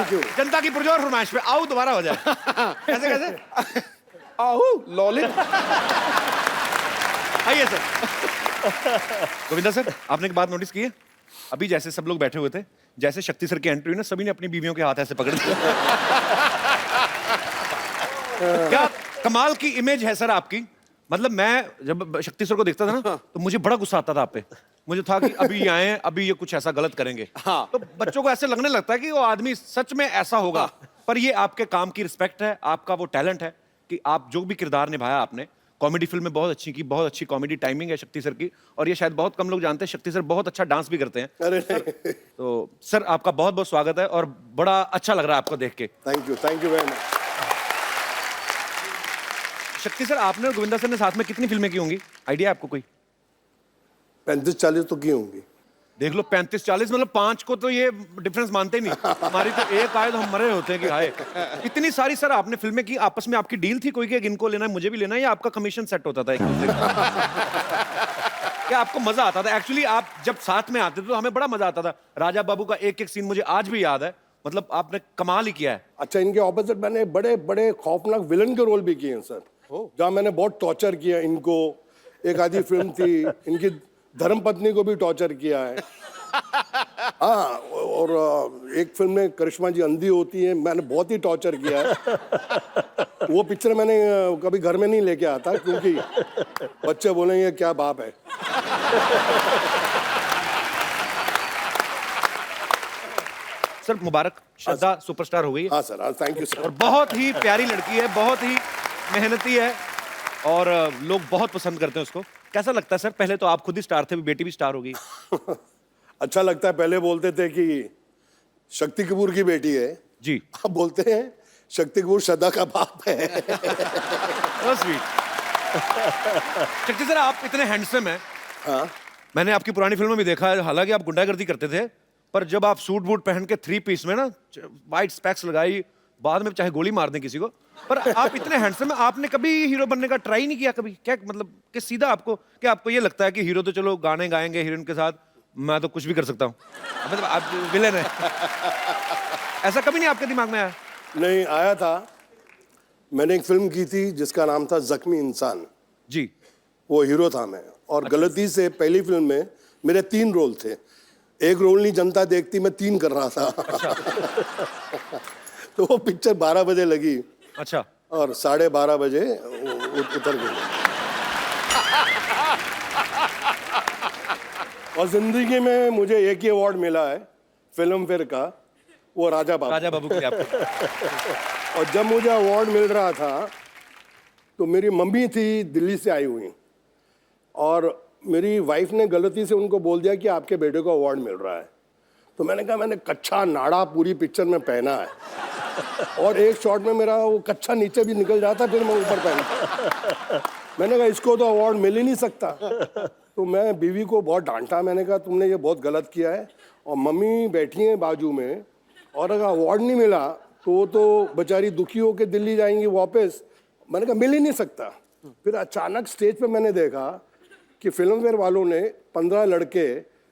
Thank you. जनता की पुरजोर फरमाइश पे आओ दोबारा हो जाए। कैसे कैसे? आओ लॉलिप। आइए सर। गोविंदा सर, आपने एक बात नोटिस की है? अभी जैसे सब लोग बैठे हुए थे, जैसे शक्ति सर की एंट्री हुई ना, सभी ने अपनी बीवियों के हाथ ऐसे पकड़ लिए। क्या कमाल की इमेज है सर आपकी। मतलब मैं जब शक्ति सर को देखता था ना, तो मुझे बड़ा गुस्सा आता था आप पे। मुझे था कि अभी ये आए हैं, अभी ये कुछ ऐसा गलत करेंगे। हाँ। तो बच्चों को ऐसे लगने लगता है कि वो आदमी सच में ऐसा होगा। पर ये आपके काम की रिस्पेक्ट है, आपका वो टैलेंट है कि आप जो भी किरदार निभाया आपने, कॉमेडी फिल्म में बहुत अच्छी की, बहुत अच्छी कॉमेडी टाइमिंग है शक्ति सर की। और ये शायद बहुत कम लोग जानते हैं, शक्ति सर बहुत अच्छा डांस भी करते हैं। अरे तो सर आपका बहुत बहुत स्वागत है और बड़ा अच्छा लग रहा है आपको देख के। Thank you very much. शक्ति सर, आपने और गोविंदा सर ने साथ में कितनी फिल्में की होंगी, आइडिया आपको कोई? 35-40 तो की होंगी। देख लो 35-40, मतलब 5 को तो ये डिफरेंस मानते ही नहीं। हमारी तो एक आए तो हम मरे होते हैं कि हाय। इतनी सारी सर आपने फिल्में की, आपस में आपकी डील थी कोई कि इनको लेना है मुझे भी लेना है, या आपका कमीशन सेट होता था एक दूसरे का? क्या आपको मजा आता था? एक्चुअली आप जब साथ में आते थे तो हमें बड़ा मजा आता था। राजा बाबू का एक एक सीन मुझे आज भी याद है, मतलब आपने कमाल ही किया है। अच्छा, इनके ऑपोजिट मैंने बड़े बड़े खौफनाक विलन के रोल भी किए हैं सर, जहाँ मैंने बहुत टॉर्चर किया इनको। एक आधी फिल्म थी, इनकी धर्मपत्नी को भी टॉर्चर किया है। हाँ, और एक फिल्म में करिश्मा जी अंधी होती है, मैंने बहुत ही टॉर्चर किया है। वो पिक्चर मैंने कभी घर में नहीं लेके आता, क्योंकि बच्चे बोलेंगे क्या बाप है। सर मुबारक, श्रद्धा सुपरस्टार हो गई है। हाँ सर, थैंक यू सर। और बहुत ही प्यारी लड़की है, बहुत ही मेहनती है और लोग बहुत पसंद करते हैं उसको। कैसा लगता है सर? पहले तो आप खुद ही स्टार थे, बेटी भी स्टार हो गई। अच्छा लगता है। पहले बोलते थे कि शक्ति कपूर की बेटी है जी। अब बोलते हैं शक्ति कपूर श्रद्धा का बाप है। स्वीट। शक्ति सर, आप इतने हैंडसम हैं। हाँ, मैंने आपकी पुरानी फिल्मों में देखा है, हालांकि आप गुंडागर्दी करते थे, पर जब आप सूट बूट पहन के 3 पीस में ना, वाइट स्पेक्स लगाई, बाद में चाहे गोली मार दें किसी को, पर आप इतने हैंडसम हैं, आपने कभी हीरो बनने का ट्राई नहीं किया कभी? क्या मतलब कि सीधा आपको, क्या आपको ये लगता है कि हीरो तो चलो गाने गाएंगे हीरोइन के साथ, मैं तो कुछ भी कर सकता हूँ, मतलब आप विलेन है? ऐसा कभी नहीं आपके दिमाग में आया? नहीं आया था। मैंने एक फिल्म की थी जिसका नाम था जख्मी इंसान। जी। वो हीरो था मैं, और गलती से पहली फिल्म में मेरे 3 रोल थे। एक रोल नहीं जनता देखती, मैं 3 कर रहा था। तो वो पिक्चर 12 बजे लगी। अच्छा। और 12:30 बजे उतर गई। और जिंदगी में मुझे एक ही अवार्ड मिला है फिल्म फेयर का, वो राजा बाबू के लिए आपको। और जब मुझे अवार्ड मिल रहा था तो मेरी मम्मी थी दिल्ली से आई हुई, और मेरी वाइफ ने गलती से उनको बोल दिया कि आपके बेटे को अवार्ड मिल रहा है। तो मैंने कहा मैंने कच्चा नाड़ा पूरी पिक्चर में पहना है, और एक शॉट में मेरा वो कच्चा नीचे भी निकल जाता, फिर मैं ऊपर पहनता। मैंने कहा इसको तो अवार्ड मिल ही नहीं सकता। तो मैं बीवी को बहुत डांटा, मैंने कहा तुमने ये बहुत गलत किया है। और मम्मी बैठी हैं बाजू में, और अगर अवार्ड नहीं मिला तो वो तो बेचारी दुखी होकर दिल्ली जाएंगी वापस। मैंने कहा मिल ही नहीं सकता। फिर अचानक स्टेज पे मैंने देखा कि फिल्म फेयर वालों ने 15 लड़के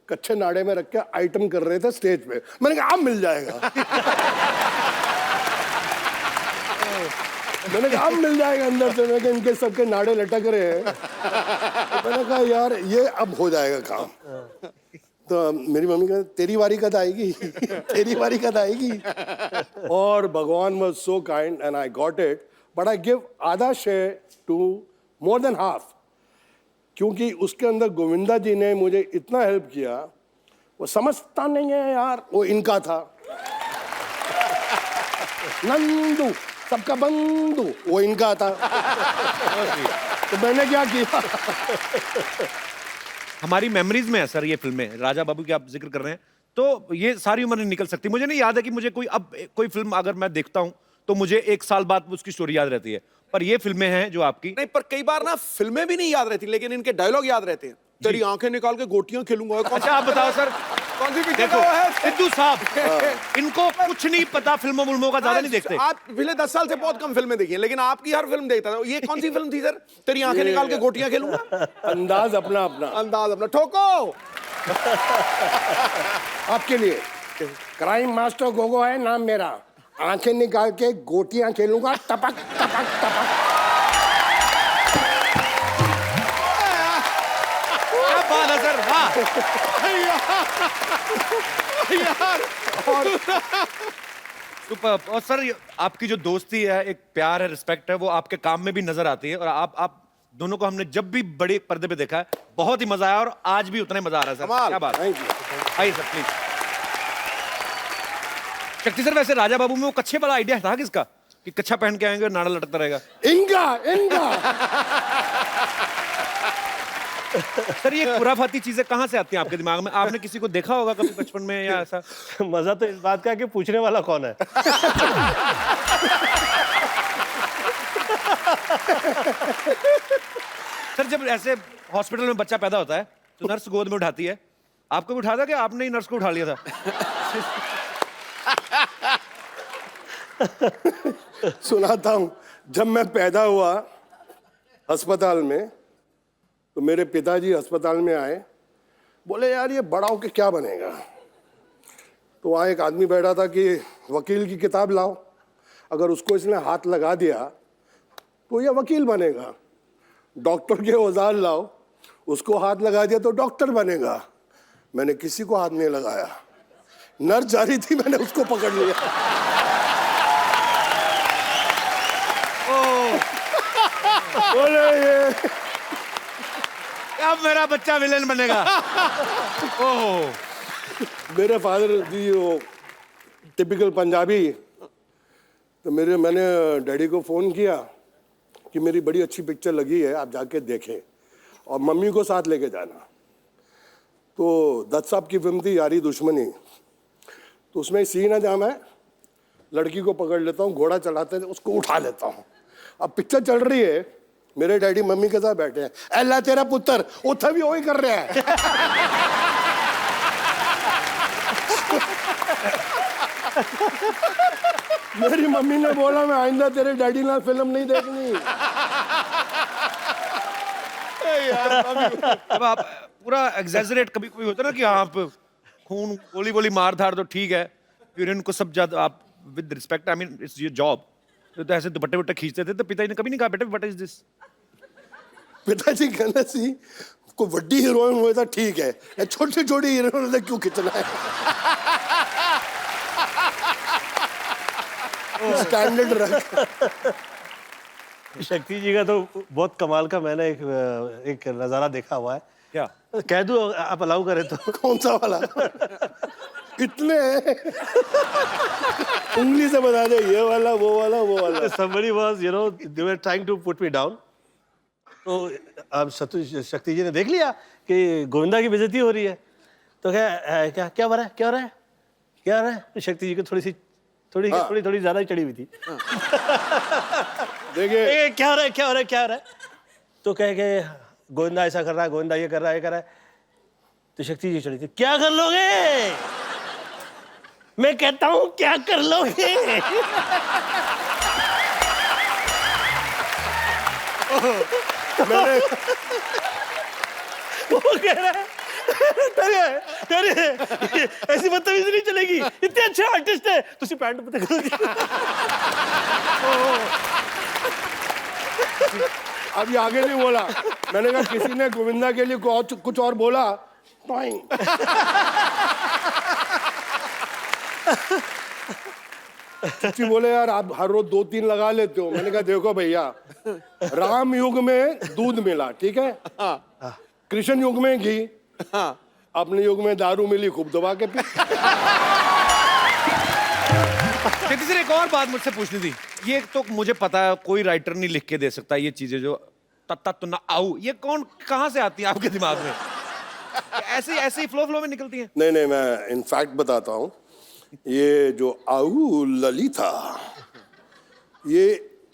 कच्चे नाड़े में रख के आइटम कर रहे थे स्टेज पे। मैंने कहा अब मिल जाएगा। मैंने कहा अब मिल जाएगा अंदर से। मैंने कहा इनके सबके नाड़े लटक रहे हैं। तो मैंने कहा यार ये अब हो जाएगा काम। तो मेरी मम्मी कहती तेरी बारी कद आएगी, तेरी बारी कद आएगी। और भगवान was so kind and I got it, but I give आधा share to more than half, क्योंकि उसके अंदर गोविंदा जी ने मुझे इतना हेल्प किया। वो समझता नहीं है यार, वो इनका था नंदू, सबका बंधु, वो इनका था। तो मैंने क्या किया। हमारी मेमोरीज में है सर ये फिल्में, राजा बाबू की आप जिक्र कर रहे हैं, तो ये सारी उम्र नहीं निकल सकती। मुझे नहीं याद है कि मुझे कोई फिल्म अगर मैं देखता हूं तो मुझे 1 साल बाद उसकी स्टोरी याद रहती है, पर ये फिल्में हैं जो आपकी नहीं, पर कई बार ना फिल्में भी नहीं याद रहती, लेकिन इनके डायलॉग याद रहते हैं। तेरी आंखें निकाल के गोटियां खेलूंगा। अच्छा आप बताओ सर, कौन सी पिक्चर देखो का वो है? सिद्धू साहब, इनको कुछ नहीं पता, फिल्मों का ज्यादा नहीं देखते। आप पिछले 10 साल से बहुत कम फिल्में देखी हैं, लेकिन आपकी हर फिल्म देखता था। ये कौन सी फिल्म थी सर? तेरी आंखें निकाल के गोटियां खेलूंगा। अंदाज अपना अपना, अंदाज अपना। ठोको आपके लिए क्राइम मास्टर गोगो है नाम मेरा। आंखें निकाल के गोटियां खेलूंगा, टपक टपक टपक। क्या बात है सर, वाह। यार सुपर। और सर आपकी जो दोस्ती है, एक प्यार है, रिस्पेक्ट है, वो आपके काम में भी नजर आती है। और आप दोनों को हमने जब भी बड़े पर्दे पे देखा है बहुत ही मजा आया, और आज भी उतना ही मजा आ रहा है सर। कमाल। क्या बात है। Thank you. आइए सर प्लीज। शक्ति सर, वैसे राजा बाबू में वो कच्छे वाला आइडिया था किसका, कि कच्छा पहन के आएंगे और नाड़ा लटकता रहेगा? इनका इनका सर ये खुराफाती चीजें कहाँ से आती हैं आपके दिमाग में? आपने किसी को देखा होगा कभी बचपन में या ऐसा? मजा तो इस बात का है कि पूछने वाला कौन है। सर जब ऐसे हॉस्पिटल में बच्चा पैदा होता है तो नर्स गोद में उठाती है, आपको भी उठा था कि आपने ही नर्स को उठा लिया था? सुनाता हूं। जब मैं पैदा हुआ अस्पताल में, तो मेरे पिताजी अस्पताल में आए, बोले यार ये बड़ा होके क्या बनेगा। तो वहाँ एक आदमी बैठा था कि वकील की किताब लाओ, अगर उसको इसने हाथ लगा दिया तो ये वकील बनेगा। डॉक्टर के औजार लाओ, उसको हाथ लगा दिया तो डॉक्टर बनेगा। मैंने किसी को हाथ नहीं लगाया, नर्स जा रही थी, मैंने उसको पकड़ लिया। बोले ये अब मेरा बच्चा विलेन बनेगा। ओह, मेरे फादर जी वो टिपिकल पंजाबी। तो मैंने डैडी को फ़ोन किया कि मेरी बड़ी अच्छी पिक्चर लगी है, आप जाके देखें और मम्मी को साथ लेके जाना। तो दत्त साहब की फिल्म थी यारी दुश्मनी। तो उसमें सीन है जहाँ मैं लड़की को पकड़ लेता हूँ, घोड़ा चलाते हैं, उसको उठा लेता हूँ। अब पिक्चर चल रही है, मेरे डैडी मम्मी के साथ बैठे हैं। अल्लाह तेरा पुत्र उठा भी वही कर रहा है। मेरी मम्मी ने बोला मैं आइंदा तेरे डैडी ना फिल्म नहीं देखनी। अब आप पूरा एग्जैजरेट कभी कभी होता है ना कि आप खून गोली गोली मार धार तो ठीक है, फिर इनको सब ज्यादा आप with respect, I mean it's your job, तो ऐसे दुपट्टे वट्टे खींचते थे, तो पिताजी ने कभी नहीं कहा बेटा व्हाट इज दिस? पिताजी कहने सी कोई वड्डी हीरोइन हुए था ठीक है, छोटी छोटी हीरोइन ने क्यों खींचना है। स्टैंडर्ड रख। शक्ति जी का तो बहुत कमाल का मैंने एक नजारा देखा हुआ है। क्या? कह दूं आप अलाउ करें तो? कौन सा वाला? कितने हैं? उंगली से बता दे, ये वाला वो वाला वो वाला। Somebody was, you know, they were trying to put me down. तो अब शक्ति जी ने देख लिया कि गोविंदा की बेइज्जती हो रही है, तो क्या क्या क्या हो रहा है, क्या हो रहा है, क्या हो रहा है? तो शक्ति जी को थोड़ी ज्यादा ही चढ़ी हुई थी। देखिए क्या हो रहा है, क्या हो रहा है, क्या हो रहा है? तो कह के गोविंदा ऐसा कर रहा है, गोविंदा ये कर रहा है, ये कर रहा है। तो शक्ति जी चढ़ी थी, क्या कर लोगे? मैं कहता हूं क्या कर लोगे? मैंने वो कह रहा है अरे ऐसी बदतमीजी नहीं चलेगी, इतने अच्छे आर्टिस्ट है, तुसी पैंट पता करोगे। अभी आगे नहीं बोला। मैंने कहा किसी ने गोविंदा के लिए कुछ और बोला। चच्ची बोले यार आप हर रोज 2-3 लगा लेते हो। मैंने कहा देखो भैया, राम युग में दूध मिला, ठीक है, कृष्ण युग में घी, अपने युग में दारू मिली, खूब दबा के पी। शक्ति सर एक और बात मुझसे पूछनी थी। ये तो मुझे पता है कोई राइटर नहीं लिख के दे सकता ये चीजें, जो तत्ता तुन्ना आऊ, ये कौन कहाँ से आती है आपके दिमाग में? ऐसे ही फ्लो में निकलती हैं? नहीं, मैं इनफैक्ट बताता हूँ। ये जो आऊ ललिता, ये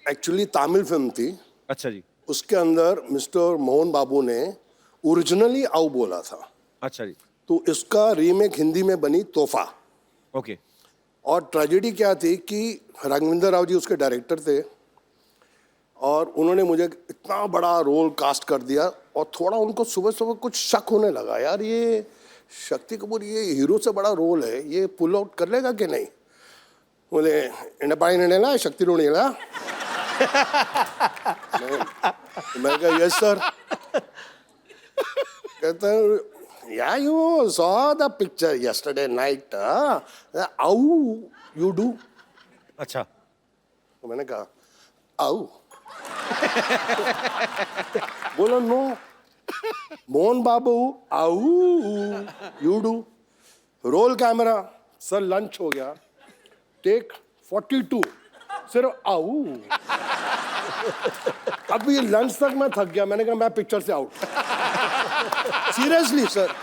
एक्चुअली तमिल फिल्म थी। अच्छा जी। उसके अंदर मिस्टर मोहन बाबू ने ओरिजिनली आऊ बोला था। अच्छा जी। तो इसका रीमेक हिंदी में बनी तोहफा। ओके। और ट्रेजेडी क्या थी कि राघवेंद्र राव जी उसके डायरेक्टर थे, और उन्होंने मुझे इतना बड़ा रोल कास्ट कर दिया, और थोड़ा उनको सुबह सुबह कुछ शक होने लगा, यार ये शक्ति कपूर ये हीरो से बड़ा रोल है, ये पुल आउट कर लेगा कि नहीं? बोले इंडपाई नेला शक्ति रोणीला। मैं कहा यस सर। कहता या you saw the picture yesterday night, how you do? अच्छा, तो मैंने कहा आऊ। बोला नो मोहन बाबू आऊ you do. Roll camera sir, lunch हो गया, टेक 42 सिर्फ आऊ। अभी लंच तक मैं थक गया, मैंने कहा मैं पिक्चर से आउट। सीरियसली सर,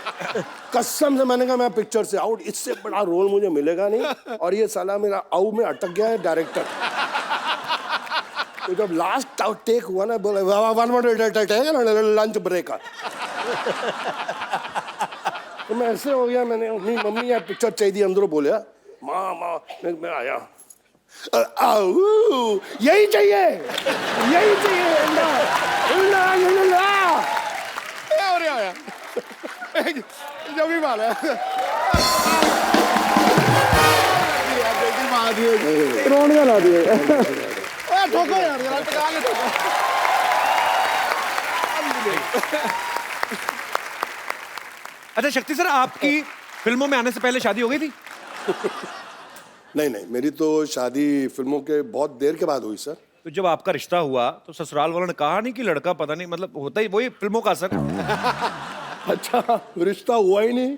कसम से मैंने कहा मैं पिक्चर से आउट, इससे बड़ा रोल मुझे मिलेगा नहीं। और ये साला मेरा आऊ में अटक गया है डायरेक्टर। तो जब लास्ट टेक हुआ ना, बोले लंच ब्रेक। तो मैं ऐसे हो गया, मैंने अपनी मम्मी यार पिक्चर चाहिए अंदरों बोले माँ माँ, मैं आया आऊ यही चाहिए, यही चाहिए। और आया जो भी बात है रोड का ला दिए। ठोको यार, जरा टका के ठोको। अच्छा शक्ति सर, आपकी फिल्मों में आने से पहले शादी हो गई थी? नहीं नहीं, मेरी तो शादी फिल्मों के बहुत देर के बाद हुई सर। तो जब आपका रिश्ता हुआ तो ससुराल वालों ने कहा नहीं कि लड़का पता नहीं, मतलब होता ही वही फिल्मों का असर? अच्छा, रिश्ता हुआ ही नहीं।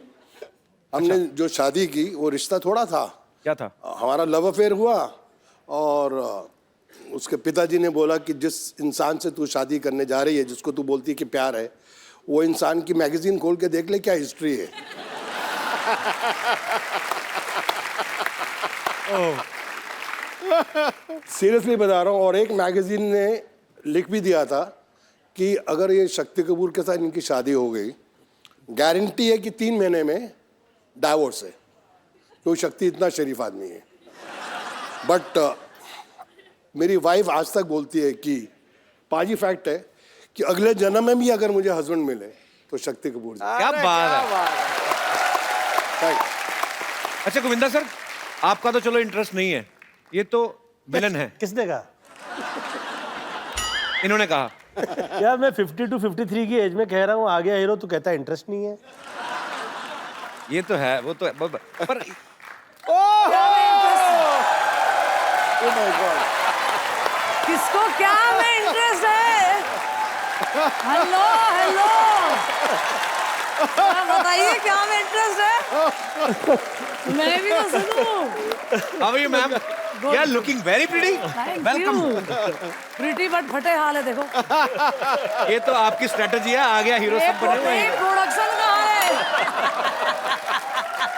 हमने जो शादी की वो रिश्ता थोड़ा था। क्या था? हमारा लव अफेयर हुआ और उसके पिताजी ने बोला कि जिस इंसान से तू शादी करने जा रही है, जिसको तू बोलती है कि प्यार है, वो इंसान की मैगजीन खोल के देख ले क्या हिस्ट्री है। सीरियसली बता रहा हूँ। और एक मैगजीन ने लिख भी दिया था कि अगर ये शक्ति कपूर के साथ इनकी शादी हो गई, गारंटी है कि 3 महीने में डाइवोर्स है, क्योंकि शक्ति इतना शरीफ आदमी है। बट मेरी वाइफ आज तक बोलती है कि पाजी फैक्ट है कि अगले जन्म में भी अगर मुझे हस्बैंड मिले तो शक्ति कपूर जी। क्या बात है। Thanks। अच्छा गोविंदा सर, आपका तो चलो इंटरेस्ट नहीं है, ये तो विलन है। किसने कहा? इन्होंने कहा। यार मैं 50 to 53 की एज में कह रहा हूँ आ गया हीरो, तो कहता है इंटरेस्ट नहीं है। ये तो है, वो तो है, पर किसको क्या में इंटरेस्ट है? हेलो हेलो, बताइए क्या में इंटरेस्ट है? मैं भी तो सुनूं। How are you ma'am? You are looking very pretty. Welcome. Pretty but फटे हाल है, देखो। ये तो आपकी स्ट्रेटजी है, आ गया हीरो सब बने हुए हैं। प्रोडक्शन कहाँ है?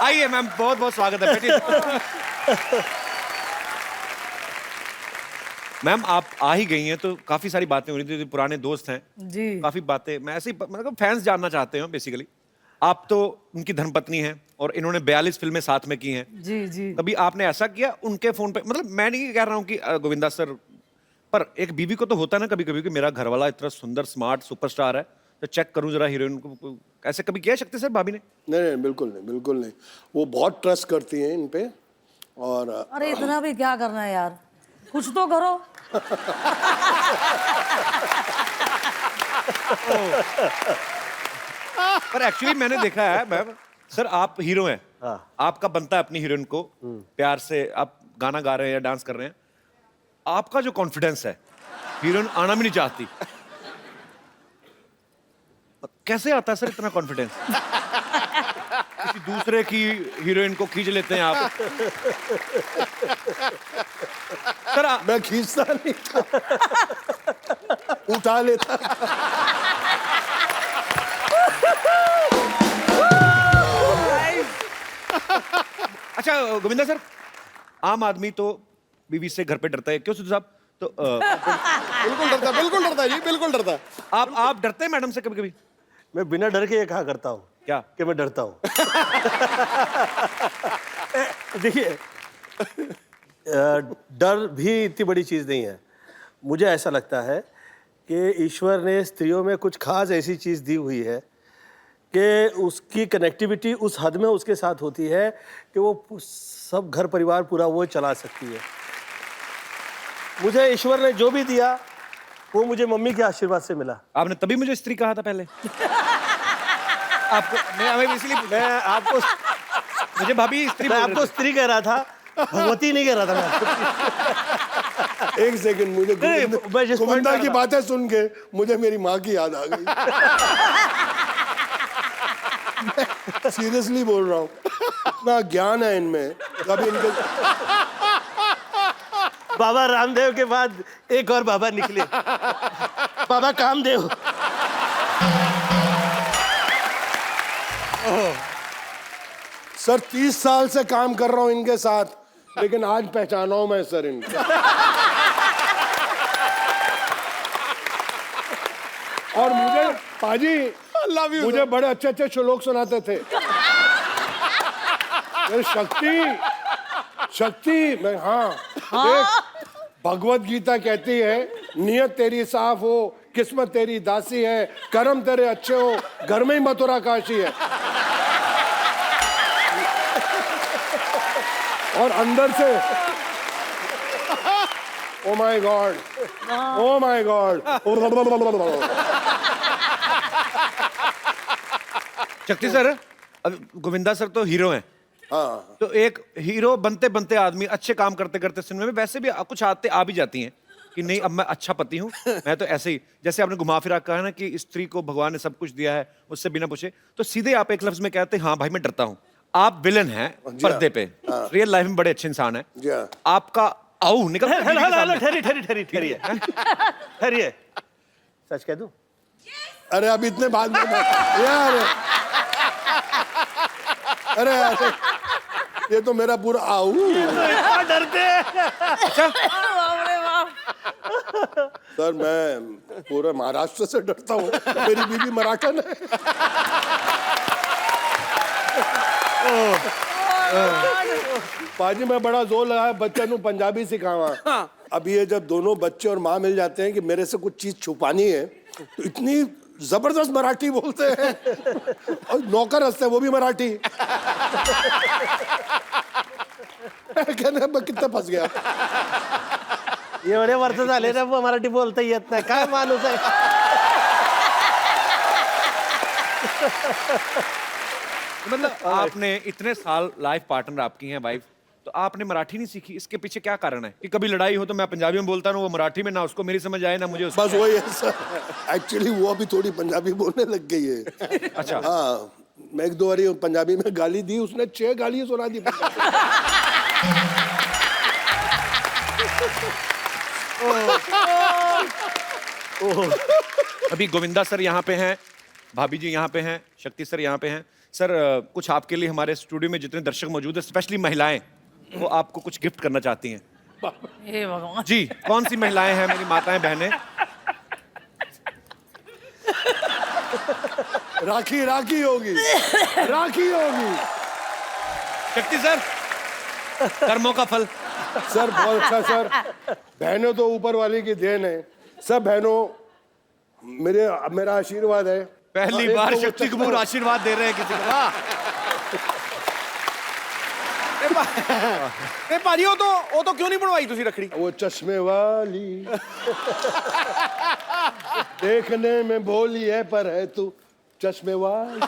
आइए मैम, बहुत बहुत स्वागत है, बैठिए। मैम आप आ ही गई हैं तो काफी सारी बातें हो रही थी, पुराने दोस्त हैं जी। काफी बातें, मैं ऐसे ही मतलब फैंस जानना चाहते हैं बेसिकली। आप तो उनकी धर्मपत्नी हैं और इन्होंने 42 फिल्में साथ में की हैं। जी जी। कभी आपने ऐसा किया उनके फोन पे? मतलब मैं नहीं कह रहा हूँ कि गोविंदा सर, पर एक बीवी को तो होता है ना कभी कभी कि मेरा घरवाला इतना सुंदर स्मार्ट सुपरस्टार है, तो चेक करूं जरा हीरोइन को। ऐसे कभी किया शक्ति सर भाभी ने? नहीं नहीं, बिल्कुल नहीं, बिल्कुल नहीं। वो बहुत ट्रस्ट करती हैं इन पे। और अरे इतना भी क्या करना है यार, कुछ तो करो। पर एक्चुअली मैंने देखा है मैम, सर आप हीरो हैं, आपका बनता है अपनी हीरोइन को प्यार से, आप गाना गा रहे हैं या डांस कर रहे हैं, आपका जो कॉन्फिडेंस है, हीरोइन आना भी नहीं चाहती, कैसे आता है सर इतना कॉन्फिडेंस? किसी दूसरे की हीरोइन को खींच लेते हैं आप। सर मैं खींचता नहीं था, उठा लेता। अच्छा गोविंदा सर, आम आदमी तो बीवी से घर पे डरता है, क्यों सिद्धू साहब? तो बिल्कुल डरता है जी, बिल्कुल डरता है। आप डरते हैं मैडम से कभी कभी? मैं बिना डर के ये कहा करता हूँ क्या कि मैं डरता हूँ। देखिए, डर भी इतनी बड़ी चीज़ नहीं है। मुझे ऐसा लगता है कि ईश्वर ने स्त्रियों में कुछ खास ऐसी चीज़ दी हुई है कि उसकी कनेक्टिविटी उस हद में उसके साथ होती है कि वो सब घर परिवार पूरा वो चला सकती है। मुझे ईश्वर ने जो भी दिया वो मुझे मम्मी के आशीर्वाद से मिला। आपने तभी मुझे स्त्री कहा था पहले। आपको मैं इसलिए मैं आपको मुझे भाभी स्त्री मैं बोल रहे आपको थे। स्त्री कह रहा था, भगवती नहीं कह रहा था मैं आपको। एक सेकंड, मुझे मैं जिस point गोविंदा पर की था। बातें सुन के मुझे मेरी माँ की याद आ गई। सीरियसली बोल रहा हूँ, इतना ज्ञान है इनमें। कभी इनके बाबा रामदेव के बाद एक और बाबा निकले, बाबा कामदेव। सर 30 साल से काम कर रहा हूँ इनके साथ, लेकिन आज पहचाना हूं मैं सर इनको। और मुझे पाजी लव यू। मुझे बड़े अच्छे अच्छे श्लोक सुनाते थे। मेरी शक्ति मैं, हाँ देख, भगवत गीता कहती है नियत तेरी साफ हो, किस्मत तेरी दासी है, कर्म तेरे अच्छे हो, घर में ही मथुरा काशी है। और अंदर से oh my God, oh my God. शक्ति सर, अब गोविंदा सर तो हीरो हैं। हाँ, तो एक हीरो बनते बनते आदमी अच्छे काम करते करते सिनेमा में वैसे भी कुछ आते आ भी जाती हैं कि नहीं अब मैं अच्छा पति हूँ, मैं तो ऐसे ही, जैसे आपने घुमा फिरा कहा ना कि स्त्री को भगवान ने सब कुछ दिया है उससे बिना पूछे, तो सीधे आप एक लफ्ज में कहते हैं हाँ भाई मैं डरता हूँ। आप विलन हैं पर्दे पे, रियल लाइफ में बड़े अच्छे इंसान हैं। जी हाँ। आपका आऊ निकल ठहरिए, सच कह दूं? अरे अब इतने बाद में यार, अरे यार, ये तो मेरा पूरा आऊ। इतना डरते हैं। बाप रे बाप। सर मैं पूरे महाराष्ट्र से डरता हूँ, मेरी बीवी मराठन है। पाजी मैं बड़ा जोर लगाया बच्चे ਨੂੰ पंजाबी सिखावा। अब ये जब दोनों बच्चे और माँ मिल जाते हैं कि मेरे से कुछ चीज छुपानी है, तो इतनी जबरदस्त मराठी बोलते हैं, और नौकर हंसते हैं वो भी मराठी। कहने मैं कितना फंस गया। एवढे वर्ष झाले ना मराठी बोलता येत नाही, काय माणूस आहे। मतलब आपने इतने साल लाइफ पार्टनर आपकी हैं वाइफ, तो आपने मराठी नहीं सीखी, इसके पीछे क्या कारण है कि कभी लड़ाई हो तो मैं पंजाबी में बोलता हूँ, वो मराठी में, ना उसको मेरी समझ आए ना मुझे उसको। बस वही है सर, एक्चुअली वो अभी थोड़ी पंजाबी बोलने लग गई है। अच्छा। हाँ, मैं एक दो बारी पंजाबी में गाली दी, उसने 6 गालियां सुना दी। अभी गोविंदा सर यहाँ पे हैं, भाभी जी यहाँ पे हैं, शक्ति सर यहाँ पे हैं। सर कुछ आपके लिए हमारे स्टूडियो में जितने दर्शक मौजूद हैं, स्पेशली महिलाएं, वो आपको कुछ गिफ्ट करना चाहती हैं। हे भगवान। जी, कौन सी महिलाएं हैं मेरी माताएं बहनें? राखी राखी होगी, राखी होगी। शक्ति सर, कर्मों का फल। सर बहुत अच्छा सर, बहनों तो ऊपर वाले की देन है। सब बहनों मेरा आशीर्वाद है। पहली एक बार तो वो शक्ति कपूर आशीर्वाद दे रहे हैं किसी को। वाह। ए भाजी वो तो क्यों नहीं बनवाई तुसी रखड़ी? वो चश्मे वाली देखने में भोली है पर है तू चश्मे वाली।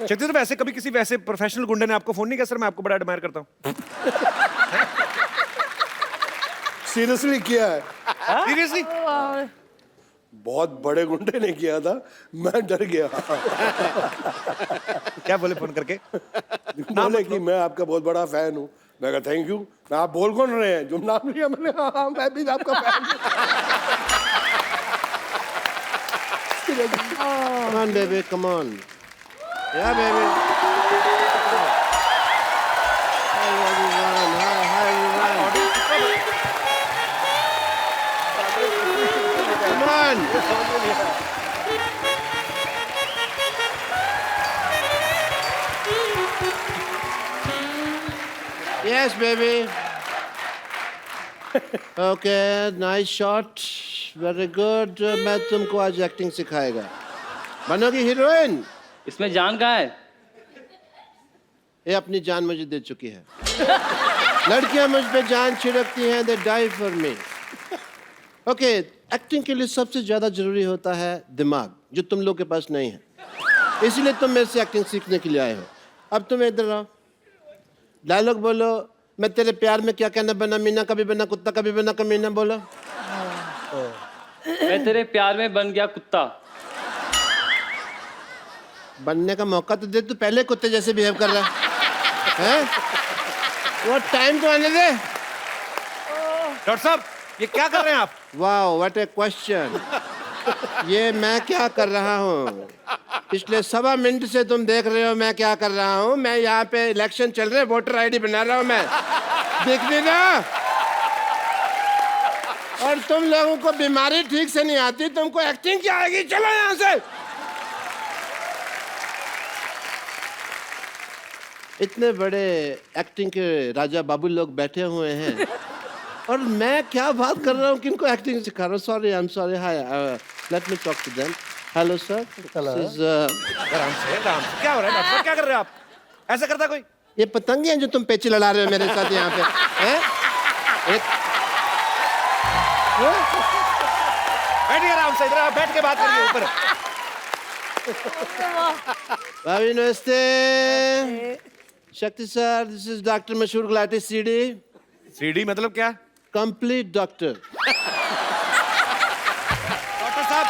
शक्ति सर, वैसे कभी किसी वैसे प्रोफेशनल गुंडे ने आपको फोन नहीं किया सर मैं आपको बड़ा एडमायर करता हूँ? सीरियसली किया है, सीरियसली? बहुत बड़े गुंडे ने किया था, मैं डर गया। क्या बोले फोन करके? बोले कि मैं आपका बहुत बड़ा फैन हूँ। मैं कहा थैंक यू। मैं आप बोल कौन रहे हैं? जो नाम लिया मैंने, हाँ मैं भी आपका फैन हूँ। Come on, baby, come on. Yeah, baby. Hi, everyone. Hi, everyone. Come on. Yes, baby. Okay nice shot very good मैं तुमको आज एक्टिंग सिखाएगा बनोगी हीरोइन इसमें जान कहाँ है? ये अपनी जान मुझे दे चुकी है लड़कियां मुझ पे जान छिड़कती हैं they die for me okay acting के लिए सबसे ज्यादा जरूरी होता है दिमाग जो तुम लोग के पास नहीं है इसलिए तुम मेरे से एक्टिंग सीखने के लिए आए हो अब तुम इधर आओ डायलॉग बोलो मैं तेरे प्यार में क्या कहना बना मीना कभी बना कुत्ता कभी बना कमीना बोलो मैं तेरे प्यार में बन गया कुत्ता। बनने का मौका तो दे तू पहले कुत्ते जैसे बिहेव कर रहा है वो टाइम तो आने दे डॉक्टर साहब ये क्या कर रहे हैं आप? वाह व्हाट ए क्वेश्चन ये मैं क्या कर रहा हूँ पिछले 1.25 मिनट से तुम देख रहे हो मैं क्या कर रहा हूँ मैं यहाँ पे इलेक्शन चल रहे वोटर आईडी बना रहा हूँ मैं देख देना और तुम लोगों को बीमारी ठीक से नहीं आती तुमको एक्टिंग क्या आएगी चलो यहाँ से इतने बड़े एक्टिंग के राजा बाबू लोग बैठे हुए हैं और मैं क्या बात कर रहा हूँ किनको एक्टिंग सिखा रहा हूँ sorry I am sorry hi let me talk to them hello sir आराम से क्या हो रहा है डॉक्टर साहब क्या कर रहे हैं आप? ऐसा करता कोई? ये पतंगे हैं जो तुम पेची लड़ा रहे हो मेरे साथ यहाँ पे हैं बैठिए आराम से इधर आप बैठ के बात करिए ऊपर। भाभी नमस्ते शक्ति सर दिस इज डॉक्टर मशहूर गुलाटी सीडी सीडी मतलब क्या? कंप्लीट डॉक्टर डॉक्टर साहब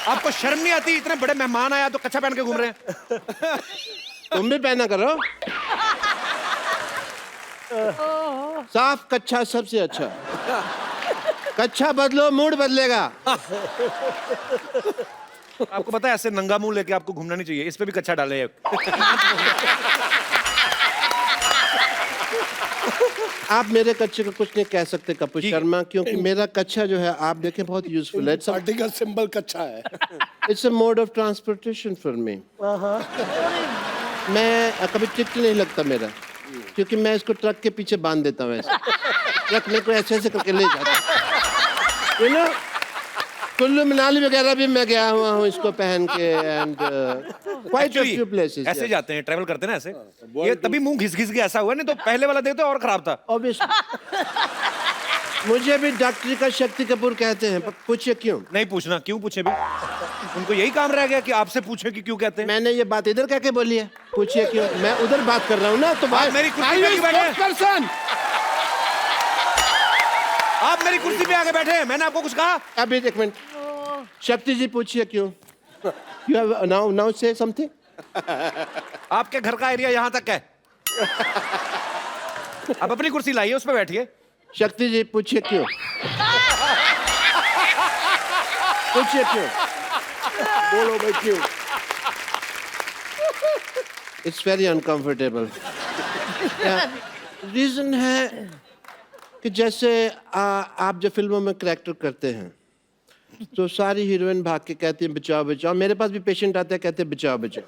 आपको शर्म नहीं आती? इतने बड़े मेहमान आया तो कच्छा पहन के घूम रहे हैं। तुम भी पहना करो साफ कच्छा सबसे अच्छा कच्छा बदलो मूड बदलेगा आपको पता है ऐसे नंगा मुंह लेके आपको घूमना नहीं चाहिए। इस पे भी कच्छा डाले हैं। आप मेरे कच्चे को कुछ नहीं कह सकते कपूर शर्मा क्योंकि मेरा कच्छा जो है आप देखें बहुत यूजफुल है पार्टी का सिंबल कच्चा है it's a mode of transportation for me मैं कभी टिकट नहीं लगता मेरा क्योंकि मैं इसको ट्रक के पीछे बांध देता हूँ ऐसे ट्रक में कोई ऐसे ऐसे करके ले जाता यू नो कुल्लू मनाली वगैरह भी मैं गया हुआ हूँ इसको पहन के and quite a few places ऐसे जाते हैं ट्रैवल करते हैं ना ऐसे। ये तभी मुंह घिस घिस के ऐसा हुआ नहीं तो पहले वाला देखते और खराब था। ऑब्वियसली मुझे भी डॉक्टरी का शक्ति कपूर कहते हैं पूछिए क्यों नहीं पूछना क्यों पूछे भी उनको यही काम रह गया कि आपसे पूछे कि क्यों कहते हैं। मैंने ये बात इधर कह के बोली है पूछिए क्यों मैं उधर बात कर रहा हूँ ना तो आप मेरी कुर्सी पे आके बैठे हैं। पर्सन आप मेरी कुर्सी पे आके बैठे हैं मैंने आपको कुछ कहा? अभी एक मिनट शक्ति जी पूछिए क्यों यू हैव नाउ से समथिंग आपके घर का एरिया यहाँ तक है। अब अपनी कुर्सी लाइए उस पर बैठिए। शक्ति जी पूछिए क्यों पूछिए क्यों बोलो भाई क्यों इट्स वेरी अनकंफर्टेबल रीजन है कि जैसे आप जो फिल्मों में करैक्टर करते हैं तो सारी हीरोइन भाग के कहती हैं बचाओ बचाओ मेरे पास भी पेशेंट आते हैं कहते हैं बचाओ बचाओ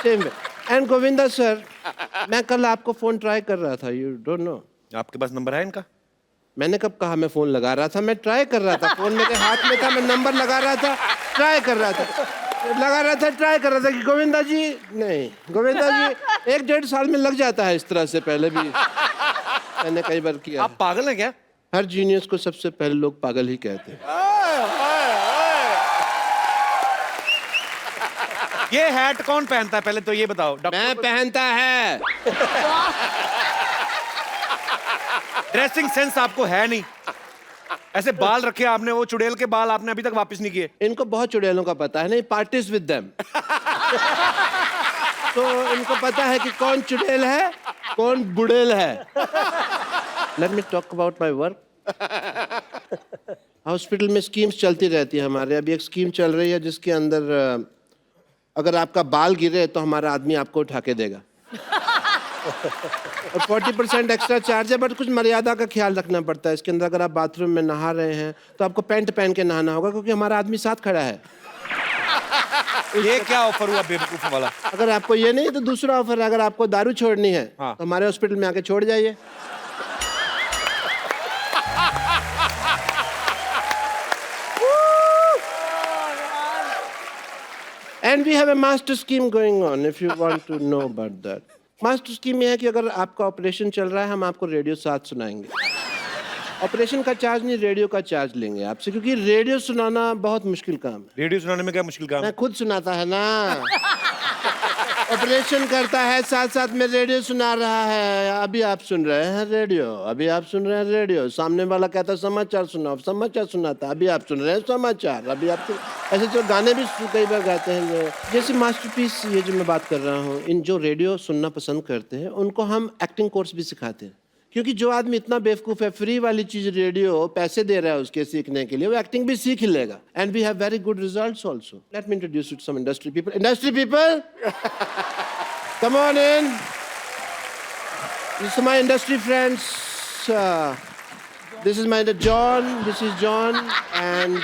same way and Govinda sir मैं कल आपको फोन ट्राई कर रहा था यू डोंट नो आपके पास नंबर है इनका? मैंने कब कहा मैं फोन लगा रहा था मैं ट्राई कर रहा था फोन मेरे हाथ में था मैं नंबर लगा रहा था ट्राई कर रहा था ट्राई कर रहा था कि गोविंदा जी नहीं गोविंदा जी 1-1.5 साल में लग जाता है इस तरह से पहले भी मैंने कई बार किया आप पागल हैं क्या? हर जीनियस को सबसे पहले लोग पागल ही कहते हैं ये हैट कौन पहनता है पहले तो ये बताओ? मैं पहनता है ड्रेसिंग सेंस आपको है नहीं। ऐसे बाल रखे आपने वो चुड़ैल के बाल आपने अभी तक वापस नहीं किए। इनको बहुत चुड़ैलों का पता है नहीं पार्टीज विद देम तो इनको पता है कि कौन चुड़ैल है कौन बुड़ैल है late me talk about my work hospital में स्कीम्स चलती रहती है हमारे अभी एक स्कीम चल रही है जिसके अंदर अगर आपका बाल गिरे तो हमारा आदमी आपको उठा के देगा और 40% एक्स्ट्रा चार्ज है बट कुछ मर्यादा का ख्याल रखना पड़ता है इसके अंदर अगर आप बाथरूम में नहा रहे हैं तो आपको पैंट पहन के नहाना होगा क्योंकि हमारा आदमी साथ खड़ा है ये क्या ऑफर हुआ बेवकूफ वाला? अगर आपको ये नहीं तो दूसरा ऑफर है अगर आपको दारू छोड़नी है हाँ। तो हमारे हॉस्पिटल में आके छोड़ जाइए And we have a master scheme going on if you want to know about that. Master scheme ये है कि अगर आपका ऑपरेशन चल रहा है हम आपको रेडियो साथ सुनाएंगे। ऑपरेशन का चार्ज नहीं, रेडियो का चार्ज लेंगे आपसे, क्योंकि रेडियो सुनाना बहुत मुश्किल काम है। रेडियो सुनाने में क्या मुश्किल काम है? मैं खुद सुनाता है ना। ऑपरेशन करता है, साथ साथ में रेडियो सुना रहा है। अभी आप सुन रहे हैं रेडियो, अभी आप सुन रहे हैं रेडियो। सामने वाला कहता है समाचार सुनाओ, समाचार सुनाता, अभी आप सुन रहे हैं समाचार, अभी आप ऐसे जो गाने भी कई बार गाते हैं। जैसे मास्टरपीस ये जो मैं बात कर रहा हूँ, इन जो रेडियो सुनना पसंद करते हैं उनको हम एक्टिंग कोर्स भी सिखाते हैं, क्योंकि जो आदमी इतना बेवकूफ है, फ्री वाली चीज रेडियो पैसे दे रहा है उसके सीखने के लिए, वो एक्टिंग भी सीख ही लेगा। And we have very good results also. Let me introduce you to some industry people. Industry people, come on in. This is my industry friends. This is my John, this is John, and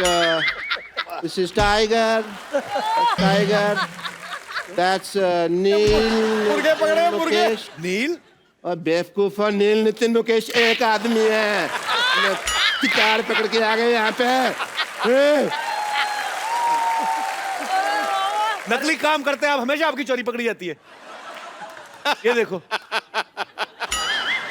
this is Tiger, Tiger, that's Neil, Mukesh. Neil? और बेवकूफ और नील, नितिन, मुकेश एक आदमी है। Guitar पकड़ के आ गए यहाँ पे। नकली काम करते हैं आप, हमेशा आपकी चोरी पकड़ी जाती है। ये देखो,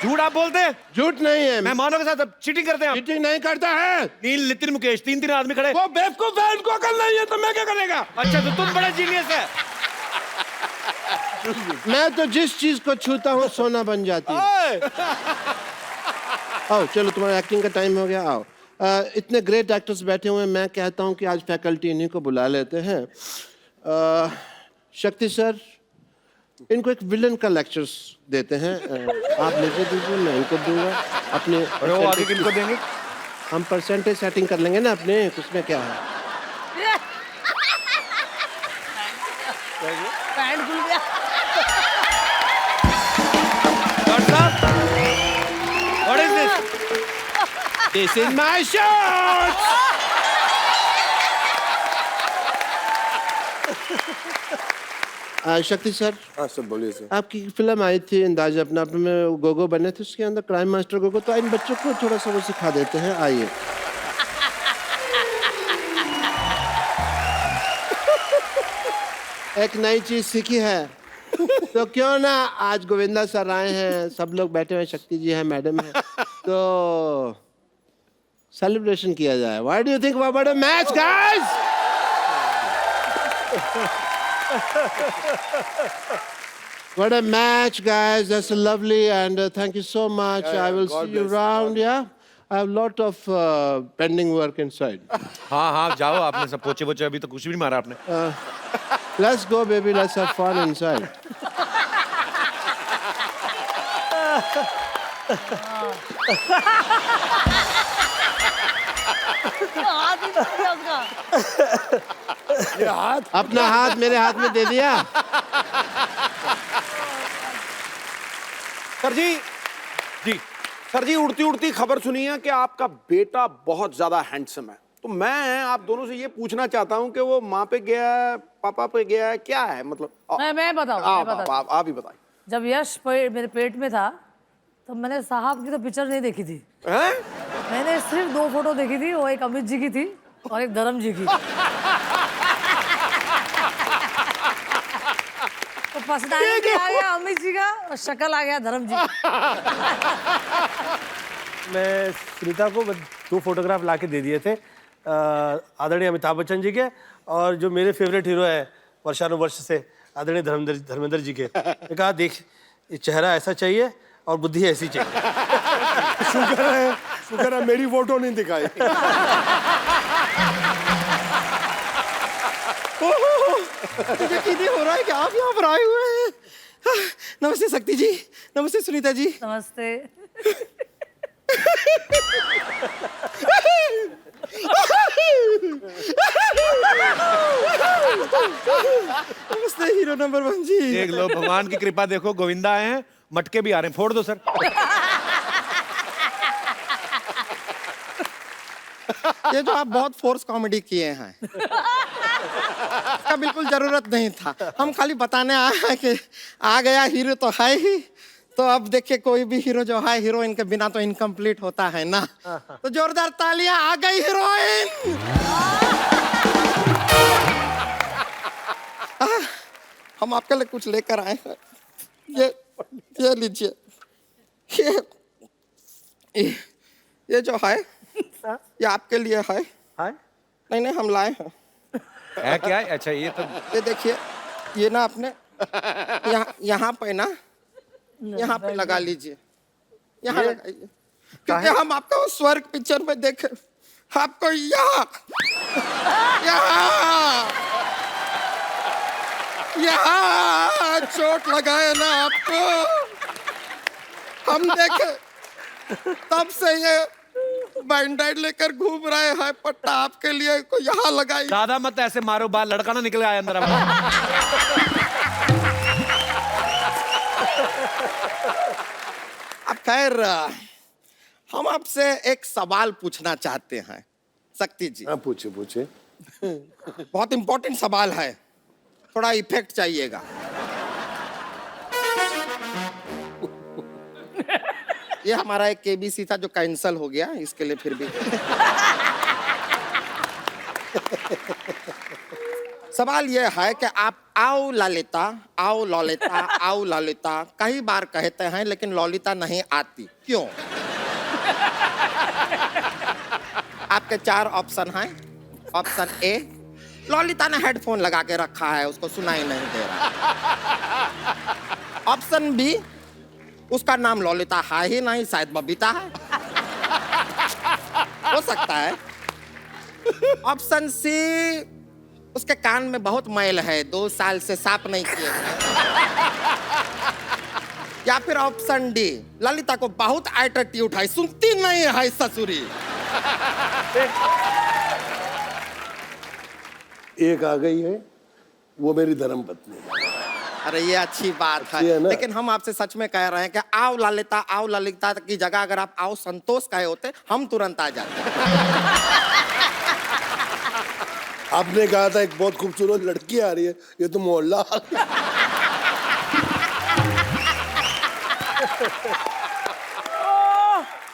झूठ आप बोलते हैं। झूठ नहीं है, मेहमानों के साथ चीटिंग करते हैं आप। चीटिंग नहीं करता है। नील, नितिन, मुकेश, तीन आदमी खड़े। वो बेवकूफ है, इनको अकल नहीं है तो मैं क्या करेगा। अच्छा, तो तुम बड़ा जीनियस है। मैं तो जिस चीज को छूता हूँ सोना बन जाती है। आओ चलो, तुम्हारा एक्टिंग का टाइम हो गया, आओ। इतने ग्रेट एक्टर्स बैठे हुए हैं, मैं कहता हूँ कि आज फैकल्टी इन्हीं को बुला लेते हैं। शक्ति सर, इनको एक विलन का लेक्चर्स देते हैं। आप मुझे दीजिए, मैं इनको दूंगा। अपने आगे किनको देंगे? हम परसेंटेज सेटिंग कर लेंगे ना अपने, उसमें क्या है। पैंट खुल गया। What is this? This is my shirt. शक्ति सर। हाँ सर, बोलिए सर। आपकी फिल्म आई थी अंदाज़ अपना अपने में, गोगो बने थे उसके अंदर, क्राइम मास्टर गोगो। तो इन बच्चों को थोड़ा सा वो सिखा देते हैं, आइए। एक नई चीज सीखी है तो क्यों ना आज गोविंदा सर आए हैं, सब लोग बैठे हुए, शक्ति जी है, मैडम है, तो सेलिब्रेशन किया जाए। Why do you think we have a match guys? What a match, guys. That's lovely, and thank you so much. I will see you around, yeah? I have a lot of pending work inside. हाँ हाँ, जाओ। आपने सब पोचे पोचे, अभी तो कुछ भी नहीं मारा आपने। Let's go, baby. Let's have fun inside. हाथ ही टूट गया उसका। ये हाथ अपना हाथ मेरे हाथ में दे दिया। सर जी, जी, सर जी, उड़ती उड़ती खबर सुनी है कि आपका बेटा बहुत ज्यादा हैंडसम है। तो मैं आप दोनों से ये पूछना चाहता हूँ कि वो माँ पे गया है, पापा पे गया है, क्या है मतलब? मैं बताऊँ, आप ही बताइए। जब यश मेरे पेट में था तो मैंने साहब की तो पिक्चर नहीं देखी थी। हैं? मैंने सिर्फ 2 फोटो देखी थी, वो एक अमित जी की थी और एक धर्म जी की। तो पछताने भी आ गया अमित जी का और शक्ल आ गया धर्म जी का। मैं सुनीता को 2 फोटोग्राफ ला के दे दिए थे, आदरणीय अमिताभ बच्चन जी के, और जो मेरे फेवरेट हीरो है वर्षानुवर्ष से, आदरणीय धर्मेंद्र जी के। मैं कहा देख, ये चेहरा ऐसा चाहिए और बुद्धि ऐसी चाहिए। शुक्र है मेरी फोटो नहीं दिखाई। तुझे हो रहा है कि आप यहाँ पर आए हुए हैं। नमस्ते शक्ति जी, नमस्ते सुनीता जी। नमस्ते। नमस्ते हीरो नंबर 1 जी। देख लो, भगवान की कृपा देखो, गोविंदा आए हैं, मटके भी आ रहे हैं। फोड़ दो सर। ये जो आप बहुत फोर्स कॉमेडी किए हैं, इसका बिल्कुल जरूरत नहीं था। हम खाली बताने आए हैं कि आ गया हीरो तो है ही, तो अब देखिए कोई भी हीरो जो है, हीरोइन के बिना तो इनकम्प्लीट होता है ना। तो जोरदार तालियां, आ गई हीरोइन। हम आपके लिए कुछ लेकर आए हैं। ये लीजिए। ये जो है ये आपके लिए है। नहीं नहीं, हम लाए हैं। है क्या है? अच्छा ये तो ये देखिए, ये ना आपने यहाँ पे ना, यहाँ पे लगा लीजिए, यहाँ लगाइए, क्योंकि हम आपको वो स्वर्ग पिक्चर में देखे, आपको यहाँ चोट लगाए ना आपको, हम देखे, तब से ये बैंडेड लेकर घूम रहे हैं। पट्टा आपके लिए को यहाँ लगाई। ज्यादा मत ऐसे मारो, बाल लड़का ना निकल आए अंदर हमारा। अब खैर, हम आपसे एक सवाल पूछना चाहते हैं शक्ति जी। हाँ, पूछे पूछे। बहुत इंपॉर्टेंट सवाल है, थोड़ा इफेक्ट चाहिएगा। ये हमारा एक केबीसी था जो कैंसिल हो गया, इसके लिए फिर भी सवाल ये है कि आप आओ ललिता, आओ ललिता, आओ ललिता कई बार कहते हैं, लेकिन ललिता नहीं आती, क्यों? आपके 4 ऑप्शन हैं। ऑप्शन ए, ललिता ने हेडफोन लगा के रखा है, उसको सुनाई नहीं दे रहा। ऑप्शन बी, उसका नाम ललिता है ही नहीं, शायद बबीता है, हो सकता है। ऑप्शन सी, उसके कान में बहुत मैल है, 2 साल से साफ नहीं किए हैं। या फिर ऑप्शन डी, ललिता को बहुत एटीट्यूड है, सुनती नहीं है ससुरी। एक आ गई है, वो मेरी धर्मपत्नी है। अरे ये अच्छी बात अच्छी है है, ना? लेकिन हम आपसे सच में कह रहे हैं कि आओ ललिता की जगह अगर आप आओ संतोष कहे होते, हम तुरंत आ जाते। आपने कहा था एक बहुत खूबसूरत लड़की आ रही है, ये तो मोहल्ला आ गया।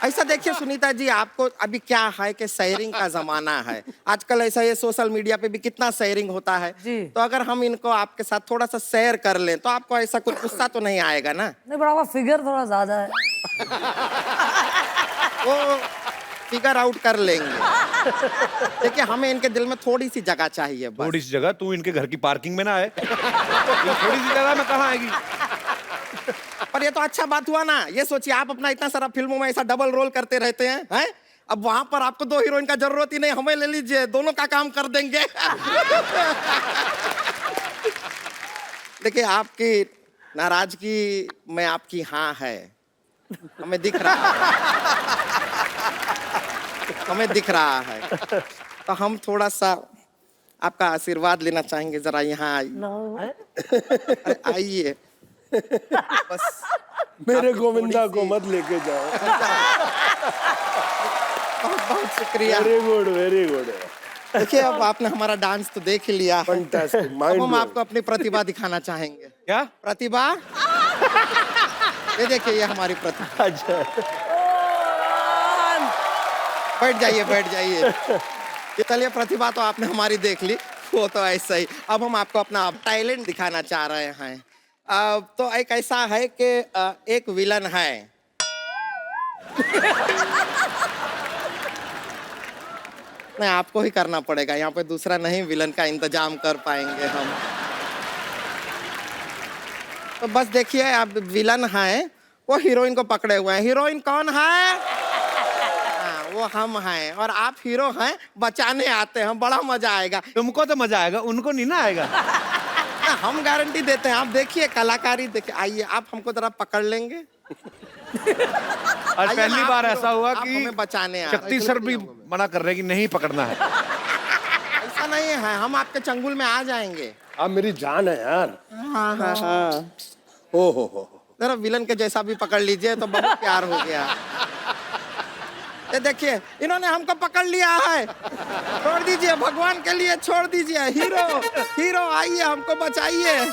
ऐसा देखिए सुनीता जी, आपको अभी क्या है कि शेयरिंग का जमाना है आजकल। ऐसा ये सोशल मीडिया पे भी कितना शेयरिंग होता है, जी। तो अगर हम इनको आपके साथ थोड़ा सा शेयर कर लें तो आपको ऐसा कुछ गुस्सा तो नहीं आएगा ना? नहीं, बड़ा आपका फिगर थोड़ा ज्यादा है। वो फिगर आउट कर लेंगे। देखिए, हमें इनके दिल में थोड़ी सी जगह चाहिए बस। थोड़ी सी जगह, तू इनके घर की पार्किंग में ना आए। थोड़ी सी जगह में कहाँ आएगी? पर ये तो अच्छा बात हुआ ना। ये सोचिए, आप अपना इतना सारा फिल्मों में ऐसा डबल रोल करते रहते हैं? अब वहां पर आपको 2 हीरोइन का जरूरत ही नहीं, हमें ले लीजिए, दोनों का काम कर देंगे। देखिए, आपकी नाराजगी में आपकी हाँ है, हमें दिख रहा है, हमें दिख रहा है। तो हम थोड़ा सा आपका आशीर्वाद लेना चाहेंगे, जरा यहाँ आइए। अरे आइए बस। मेरे गोविंदा को मत लेके जाओ। बहुत बहुत शुक्रिया। Very good, very good. देखिए, अब आपने हमारा डांस तो देख ही लिया है। फैंटास्टिक, अब माइंड हम आपको अपनी प्रतिभा दिखाना चाहेंगे। क्या प्रतिभा? ये देखिए, ये हमारी प्रतिभा। अच्छा, बैठ जाइए, बैठ जाइए। ये चलिए, प्रतिभा तो आपने हमारी देख ली, वो तो ऐसा ही। अब हम आपको अपना टैलेंट दिखाना चाह रहे हैं। तो एक ऐसा है कि एक विलन है। नहीं, आपको ही करना पड़ेगा, यहाँ पे दूसरा नहीं विलन का इंतजाम कर पाएंगे हम। तो बस देखिए, अब विलन है, वो हीरोइन को पकड़े हुए हैं। हीरोइन कौन है? वो हम हैं, और आप हीरो हैं, बचाने आते हैं। बड़ा मजा आएगा। तुमको तो मजा आएगा, उनको नहीं ना आएगा। हम गारंटी देते हैं। आप देखिए कलाकारी, देखिए। आइए, आप हमको जरा पकड़ लेंगे। आज पहली आप बार हीरो, ऐसा हुआ आप हमें कि बचाने आए। शक्ति सर भी मना कर रहे हैं कि नहीं पकड़ना है। ऐसा नहीं है, हम आपके चंगुल में आ जाएंगे। आप मेरी जान है यार। हाँ हाँ हाँ। ओ हो। जरा विलन के जैसा भी पकड़ लीजिए तो बहुत प्यार हो गया। ये देखिए, इन्होंने हमको पकड़ लिया है। छोड़ दीजिए, भगवान के लिए छोड़ दीजिए। हीरो, हीरो आइए, हमको बचाइए।